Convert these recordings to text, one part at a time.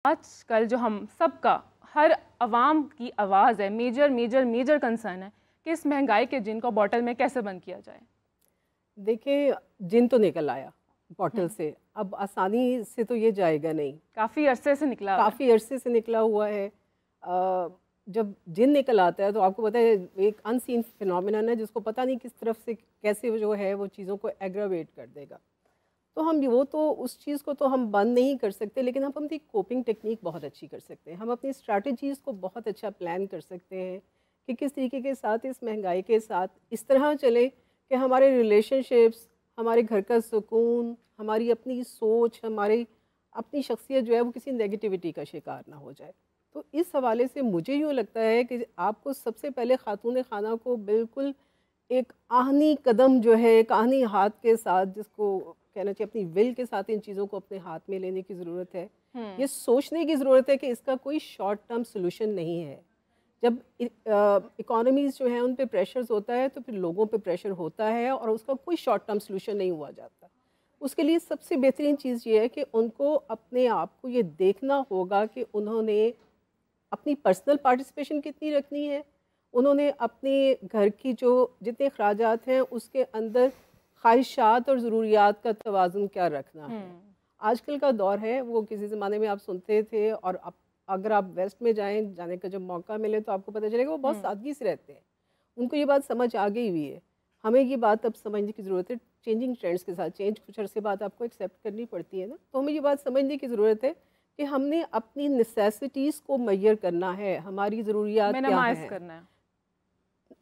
आजकल जो हम सबका हर आवाम की आवाज़ है, मेजर कंसर्न है कि इस महंगाई के जिन को बॉटल में कैसे बंद किया जाए। देखिए, जिन तो निकल आया बॉटल से, अब आसानी से तो ये जाएगा नहीं। काफ़ी अरसे से निकला हुआ है। काफ़ी अरसे से निकला हुआ है। जब जिन निकल आता है तो आपको पता है एक अनसीन फिनोमिनन है जिसको पता नहीं किस तरफ से कैसे जो है वो चीज़ों को एग्रावेट कर देगा। तो हम वो तो उस चीज़ को तो हम बंद नहीं कर सकते, लेकिन हम अपनी कोपिंग टेक्निक बहुत अच्छी कर सकते हैं। हम अपनी स्ट्रैटेजीज़ को बहुत अच्छा प्लान कर सकते हैं कि किस तरीके के साथ इस महंगाई के साथ इस तरह चले कि हमारे रिलेशनशिप्स, हमारे घर का सुकून, हमारी अपनी सोच, हमारी अपनी शख्सियत जो है वो किसी नेगेटिविटी का शिकार ना हो जाए। तो इस हवाले से मुझे यूँ लगता है कि आपको सबसे पहले खातून खाना को बिल्कुल एक आहनी कदम जो है, एक आहनी हाथ के साथ, जिसको कहना चाहिए अपनी विल के साथ इन चीज़ों को अपने हाथ में लेने की ज़रूरत है। ये सोचने की ज़रूरत है कि इसका कोई शॉर्ट टर्म सोल्यूशन नहीं है। जब इकोनॉमीज़ जो हैं उन पे प्रेशर्स होता है तो फिर लोगों पे प्रेशर होता है और उसका कोई शॉर्ट टर्म सोल्यूशन नहीं हुआ जाता। उसके लिए सबसे बेहतरीन चीज़ ये है कि उनको अपने आप को ये देखना होगा कि उन्होंने अपनी पर्सनल पार्टिसिपेशन कितनी रखनी है, उन्होंने अपने घर की जो जितने अखराजात हैं उसके अंदर ख्वाहिशात और ज़रूरियात का तवाज़ुन क्या रखना है। आजकल का दौर है, वो किसी ज़माने में आप सुनते थे और अब अगर आप वेस्ट में जाने का जब मौका मिले तो आपको पता चलेगा वो बहुत सादगी से रहते हैं। उनको ये बात समझ आ गई हुई है। हमें ये बात अब समझने की ज़रूरत है, चेंजिंग ट्रेंड्स के साथ चेंज कुछ अरसे बाद आपको एक्सेप्ट करनी पड़ती है ना, तो हमें ये बात समझने की ज़रूरत है कि हमने अपनी नेसेसिटीज़ को मैयर करना है, हमारी ज़रूरियात क्या मिनिमाइज हैं। करना है।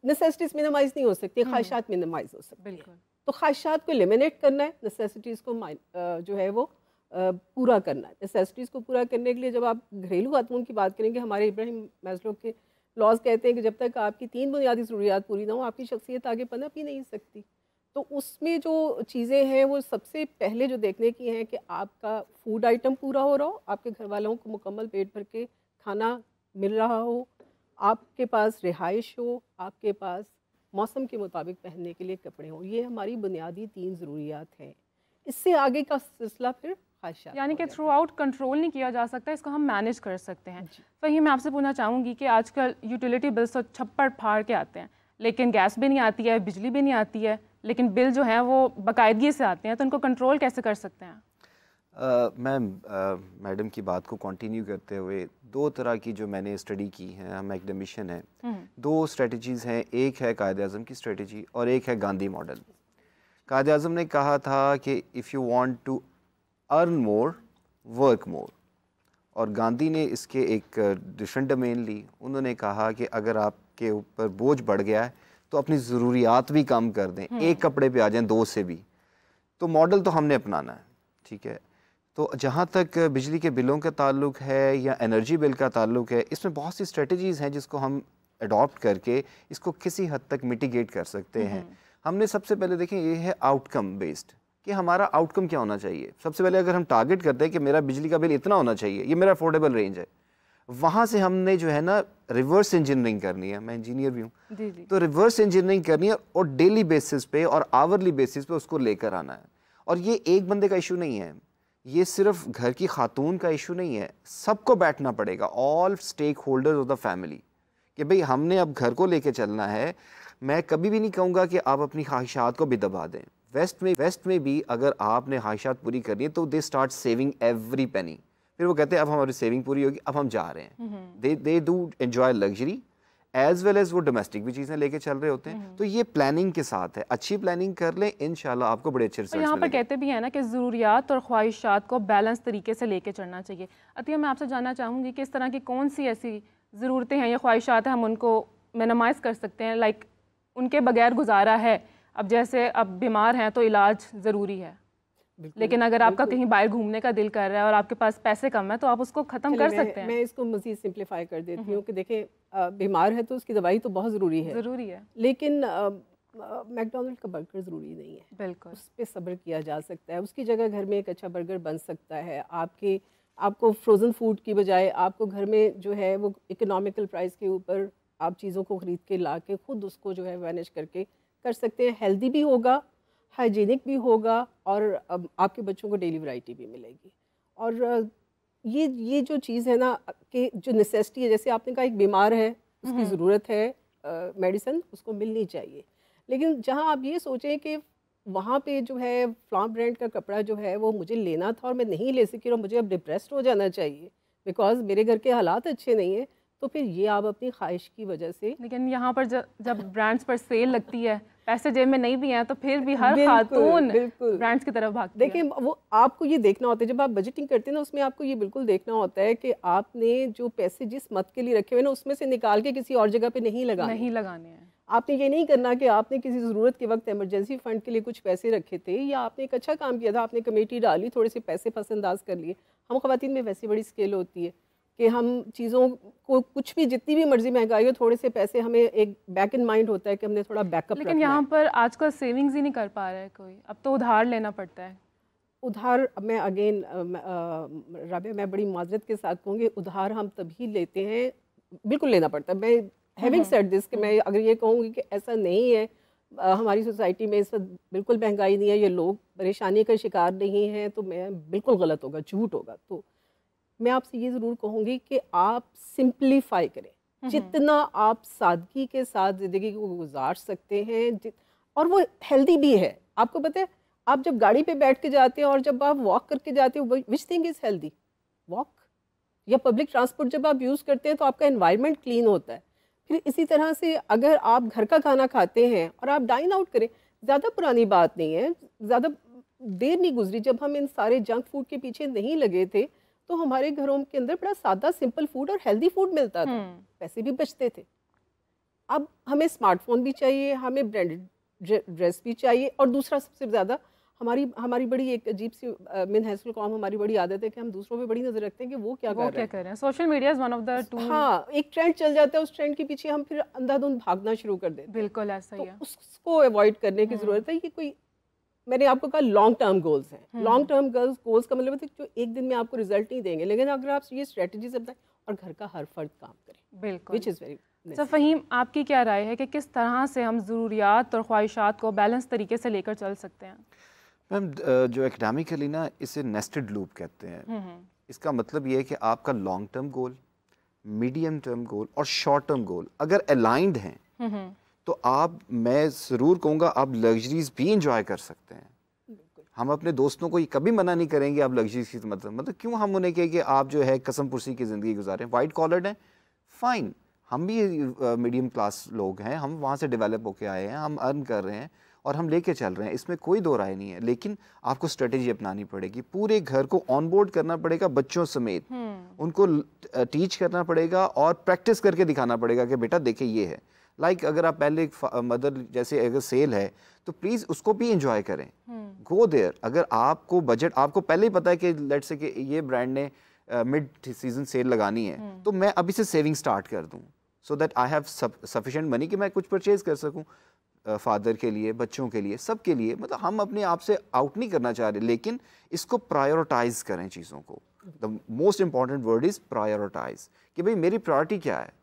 नेसेसिटीज़ मिनिमाइज़ नहीं हो सकती, ख्वाहिशात मिनिमाइज़ हो सकती हैं। बिल्कुल। तो ख्वाहिशात को एलिमिनेट करना है, नेसेसिटीज़ को जो है वो पूरा करना है। नेसेसिटीज़ को पूरा करने के लिए जब आप घरेलू खातून की बात करेंगे, हमारे इब्राहिम मैस्लो के लॉज कहते हैं कि जब तक आपकी 3 बुनियादी ज़रूरियात पूरी ना हो, आपकी शख्सियत आगे पनप ही नहीं सकती। तो उसमें जो चीज़ें हैं वो सबसे पहले जो देखने की हैं कि आपका फूड आइटम पूरा हो रहा हो, आपके घर वालों को मुकम्मल पेट भर के खाना मिल रहा हो, आपके पास रिहाइश हो, आपके पास मौसम के मुताबिक पहनने के लिए कपड़े हों। ये हमारी बुनियादी 3 ज़रूरियात हैं। इससे आगे का सिलसिला फिर ख्वाहिशात यानी का कि हो थ्रू जाता आउट कंट्रोल नहीं किया जा सकता, इसको हम मैनेज कर सकते हैं। है। जी। वहीं मैं आपसे पूछना चाहूँगी कि आजकल यूटिलिटी बिल्स तो छप्पड़ फाड़ के आते हैं, लेकिन गैस भी नहीं आती है, बिजली भी नहीं आती है, लेकिन बिल जो है वो बाकायदगी से आते हैं, तो उनको कंट्रोल कैसे कर सकते हैं? मैम, मैडम की बात को कंटिन्यू करते हुए दो तरह की जो मैंने स्टडी की है, हम एकेडमिशियन हैं, दो स्ट्रेटजीज़ हैं। एक है कायद आज़म की स्ट्रेटजी और एक है गांधी मॉडल। कायद आज़म ने कहा था कि if you want to earn more work more, और गांधी ने इसके एक डिफरेंट डोमेन ली। उन्होंने कहा कि अगर आपके ऊपर बोझ बढ़ गया है तो अपनी ज़रूरियात भी कम कर दें, एक कपड़े पे आ जाएं, दो से भी। तो मॉडल तो हमने अपनाना है, ठीक है। तो जहाँ तक बिजली के बिलों का ताल्लुक है या एनर्जी बिल का ताल्लुक है, इसमें बहुत सी स्ट्रेटजीज़ हैं जिसको हम अडॉप्ट करके इसको किसी हद तक मिटिगेट कर सकते हैं। हमने सबसे पहले देखें, ये है आउटकम बेस्ड कि हमारा आउटकम क्या होना चाहिए। सबसे पहले अगर हम टारगेट करते हैं कि मेरा बिजली का बिल इतना होना चाहिए, ये मेरा अफोर्डेबल रेंज है, वहाँ से हमने जो है ना रिवर्स इंजीनियरिंग करनी है। मैं इंजीनियर भी हूँ, तो रिवर्स इंजीनियरिंग करनी है और डेली बेसिस पे और आवरली बेसिस पे उसको लेकर आना है। और ये एक बंदे का इशू नहीं है, ये सिर्फ घर की खातून का इशू नहीं है, सबको बैठना पड़ेगा, all stakeholders of the family, कि भाई हमने अब घर को लेके चलना है। मैं कभी भी नहीं कहूँगा कि आप अपनी ख्वाहिशात को भी दबा दें। वेस्ट में भी अगर आपने ख्वाहिशात पूरी करनी है तो they start saving every penny. फिर वो कहते हैं अब हमारी सेविंग पूरी होगी, अब हम जा रहे हैं। They do enjoy luxury as well as वो डोमेस्टिक भी चीज़ें लेके चल रहे होते हैं। तो ये प्लानिंग के साथ है, अच्छी प्लानिंग कर लें, इंशाल्लाह आपको बड़े अच्छे रिजल्ट्स यहाँ पर मिलेंगे। कहते भी हैं ना कि ज़रूरियात और ख्वाहिशात को बैलेंस तरीके से लेके चलना चाहिए। अतिया, मैं आपसे जानना चाहूँगी कि इस तरह की कौन सी ऐसी ज़रूरतें हैं या ख्वाहिशात हैं हम उनको मिनिमाइज़ कर सकते हैं, लाइक उनके बगैर गुजारा है। अब जैसे अब बीमार हैं तो इलाज ज़रूरी है, लेकिन अगर आपका कहीं बाहर घूमने का दिल कर रहा है और आपके पास पैसे कम है तो आप उसको ख़त्म कर सकते हैं। मैं इसको मज़ीद सिंप्लीफाई कर देती हूँ कि देखें, बीमार है तो उसकी दवाई तो बहुत ज़रूरी है, लेकिन मैकडॉनल्ड का बर्गर ज़रूरी नहीं है। बिल्कुल, उस पर सब्र किया जा सकता है, उसकी जगह घर में एक अच्छा बर्गर बन सकता है। आपको फ्रोज़न फूड की बजाय आपको घर में जो है वो इकोनॉमिकल प्राइस के ऊपर आप चीज़ों को ख़रीद के ला के ख़ुद उसको जो है मैनेज करके कर सकते हैं। हेल्दी भी होगा, हाइजीनिक भी होगा और आपके बच्चों को डेली वैरायटी भी मिलेगी। और ये जो चीज़ है ना कि जो नेसेसिटी है, जैसे आपने कहा एक बीमार है उसकी ज़रूरत है मेडिसिन, उसको मिलनी चाहिए। लेकिन जहाँ आप ये सोचें कि वहाँ पे जो है फ्लां ब्रांड का कपड़ा जो है वो मुझे लेना था और मैं नहीं ले सकी और मुझे अब डिप्रेस्ड हो जाना चाहिए बिकॉज मेरे घर के हालात अच्छे नहीं हैं, तो फिर ये आप अपनी ख्वाहिश की वजह से। लेकिन यहाँ पर जब ब्रांड्स पर सेल लगती है, पैसे जेब में नहीं भी हैं, तो फिर भी हर बिल्कुल, खातून बिल्कुल ब्रांड्स की तरफ भागती है। देखिए वो आपको ये देखना होता है, जब आप बजटिंग करते हैं ना उसमें आपको ये बिल्कुल देखना होता है कि आपने जो पैसे जिस मत के लिए रखे हुए ना उसमें से निकाल के किसी और जगह पे नहीं लगाने हैं। आपने ये नहीं करना कि आपने किसी ज़रूरत के वक्त इमरजेंसी फ़ंड के लिए कुछ पैसे रखे थे या आपने एक अच्छा काम किया था, आपने कमेटी डाली, थोड़े से पैसे पसंदाज कर लिए। हम ख़वातीन में वैसी बड़ी स्केल होती है कि हम चीज़ों को कुछ भी जितनी भी मर्जी महंगाई हो, थोड़े से पैसे हमें एक बैक इन माइंड होता है कि हमने थोड़ा बैकअप। लेकिन यहाँ पर आजकल सेविंग्स ही नहीं कर पा रहा है कोई, अब तो उधार लेना पड़ता है। उधार मैं अगेन राबिया मैं बड़ी माजरत के साथ कहूँगी, उधार हम तभी लेते हैं, बिल्कुल लेना पड़ता है। मैं हैविंग सेड दिस कि मैं अगर ये कहूँगी कि ऐसा नहीं है, हमारी सोसाइटी में इस वक्त बिल्कुल महंगाई नहीं है, ये लोग परेशानी का शिकार नहीं हैं, तो मैं बिल्कुल गलत होगा, झूठ होगा। तो मैं आपसे ये ज़रूर कहूँगी कि आप सिंप्लीफाई करें, जितना आप सादगी के साथ ज़िंदगी को गुजार सकते हैं और वो हेल्दी भी है। आपको पता है आप जब गाड़ी पे बैठ के जाते हैं और जब आप वॉक करके जाते हो, which thing is healthy, walk या पब्लिक ट्रांसपोर्ट जब आप यूज़ करते हैं तो आपका एनवायरनमेंट क्लीन होता है। फिर इसी तरह से अगर आप घर का खाना खाते हैं और आप डाइन आउट करें, ज़्यादा पुरानी बात नहीं है, ज़्यादा देर नहीं गुजरी जब हम इन सारे जंक फूड के पीछे नहीं लगे थे तो हमारे घरों के अंदर बड़ा सादा सिंपल फूड और हेल्दी फूड मिलता था, पैसे भी बचते थे। अब हमें स्मार्टफोन भी चाहिए, हमें ब्रांडेड ड्रेस भी चाहिए और दूसरा सबसे ज़्यादा हमारी बड़ी एक अजीब सी मिन हैसल कौम, हमारी बड़ी आदत है कि हम दूसरों पे बड़ी नजर रखते हैं कि वो क्या कर रहे हैं। Social media is one of the tool. हाँ, एक ट्रेंड चल जाता है, उस ट्रेंड के पीछे हम फिर अंधाधुंध भागना शुरू कर देते हैं। बिल्कुल ऐसा ही है। तो उसको अवॉइड करने की ज़रूरत है। ये कोई, मैंने आपको कहा लॉन्ग टर्म गोल्स हैं। लॉन्ग टर्म गोल्स का मतलब है जो एक दिन में आपको रिजल्ट नहीं देंगे, लेकिन अगर आप ये स्ट्रेटजी से बताएं और घर का हर फर्द काम करे, बिल्कुल, which is very. Sir Faheem, आपकी क्या राय है कि किस तरह से हम ज़रूरियात और ख्वाहिशात को बैलेंस तरीके से लेकर चल सकते हैं? मैम जो एकेडमिकली ना इसे नेस्टेड लूप कहते हैं। इसका मतलब ये है कि आपका long term goal, medium term goal और शॉर्ट टर्म गोल अगर अलाइंड हैं तो आप, मैं ज़रूर कहूँगा, आप लग्जरीज भी इंजॉय कर सकते हैं। हम अपने दोस्तों को ये कभी मना नहीं करेंगे आप लग्जरीज की, मतलब क्यों हम उन्हें कहें कि आप जो है कसम पुरसी की ज़िंदगी गुजारें। वाइट कॉलर्ड हैं, फ़ाइन, हम भी मीडियम क्लास लोग हैं, हम वहाँ से डेवलप होके आए हैं, हम अर्न कर रहे हैं और हम लेके चल रहे हैं, इसमें कोई दो राय नहीं है। लेकिन आपको स्ट्रेटेजी अपनानी पड़ेगी, पूरे घर को ऑनबोर्ड करना पड़ेगा बच्चों समेत, उनको टीच करना पड़ेगा और प्रैक्टिस करके दिखाना पड़ेगा कि बेटा देखिए ये है। लाइक अगर आप पहले मदर जैसे अगर सेल है तो प्लीज़ उसको भी इंजॉय करें, गो देयर। अगर आपको बजट, आपको पहले ही पता है कि लेट से कि ये ब्रांड ने मिड सीजन सेल लगानी है, तो मैं अभी से सेविंग स्टार्ट कर दूं so that I have sufficient money कि मैं कुछ परचेज कर सकूं, फादर के लिए, बच्चों के लिए, सब के लिए। मतलब हम अपने आप से आउट नहीं करना चाह रहे, लेकिन इसको प्रायोरिटाइज करें चीज़ों को। The most important word is prioritise, कि भाई मेरी प्रायोरिटी क्या है।